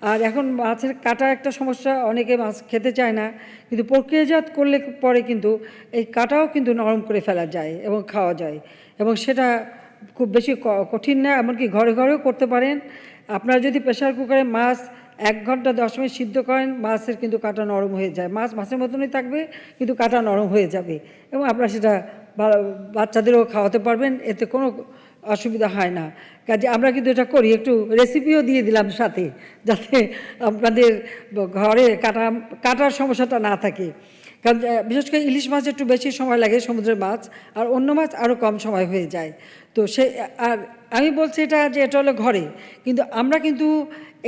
আর এখন মাছের কাটা একটা সমস্যা, অনেকে মাছ খেতে চায় না, কিন্তু প্রক্রিয়াজাত করলে পরে কিন্তু এই কাটাও কিন্তু নরম করে ফেলা যায় এবং খাওয়া যায়, এবং সেটা খুব বেশি কঠিন না, এমনকি ঘরে ঘরেও করতে পারেন। আপনারা যদি প্রেশার কুকারে মাছ 1 ঘন্টা 10 মিনিট সিদ্ধ করেন, মাছের কিন্তু কাটা নরম হয়ে যায়, মাছ মাছের মতনই থাকবে কিন্তু কাটা নরম হয়ে যাবে, এবং আপনারা সেটা বাচ্চাদেরও খাওয়াতে পারবেন, এতে কোনো অসুবিধা হয় না। কাজে আমরা কিন্তু এটা করি, একটু রেসিপিও দিয়ে দিলাম সাথে, যাতে আপনাদের ঘরে কাটার সমস্যাটা না থাকে। কারণ বিশেষ করে ইলিশ মাছ একটু বেশি সময় লাগে, সমুদ্রের মাছ, আর অন্য মাছ আরও কম সময় হয়ে যায়। তো আর আমি বলছি এটা যে এটা হলো ঘরে, কিন্তু আমরা কিন্তু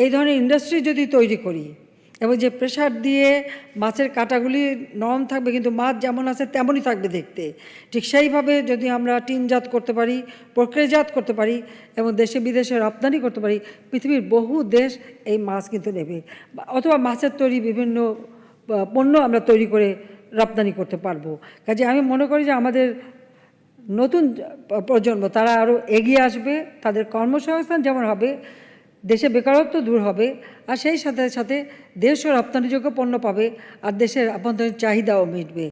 এই ধরনের ইন্ডাস্ট্রি যদি তৈরি করি এবং যে প্রেশার দিয়ে মাছের কাটাগুলি নরম থাকবে, কিন্তু মাছ যেমন আছে তেমনই থাকবে দেখতে, ঠিক সেইভাবে যদি আমরা টিনজাত করতে পারি, প্রক্রিয়াজাত করতে পারি এবং দেশে বিদেশে রপ্তানি করতে পারি, পৃথিবীর বহু দেশ এই মাছ কিন্তু নেবে, অথবা মাছের তৈরি বিভিন্ন পণ্য আমরা তৈরি করে রপ্তানি করতে পারবো। কাজে আমি মনে করি যে আমাদের নতুন প্রজন্ম তারা আরও এগিয়ে আসবে, তাদের কর্মসংস্থান যেমন হবে, দেশে বেকারত্ব দূর হবে, আর সেই সাথে সাথে দেশও রপ্তানিযোগ্য পণ্য পাবে, আর দেশের আভ্যন্তরীণ চাহিদাও মিটবে।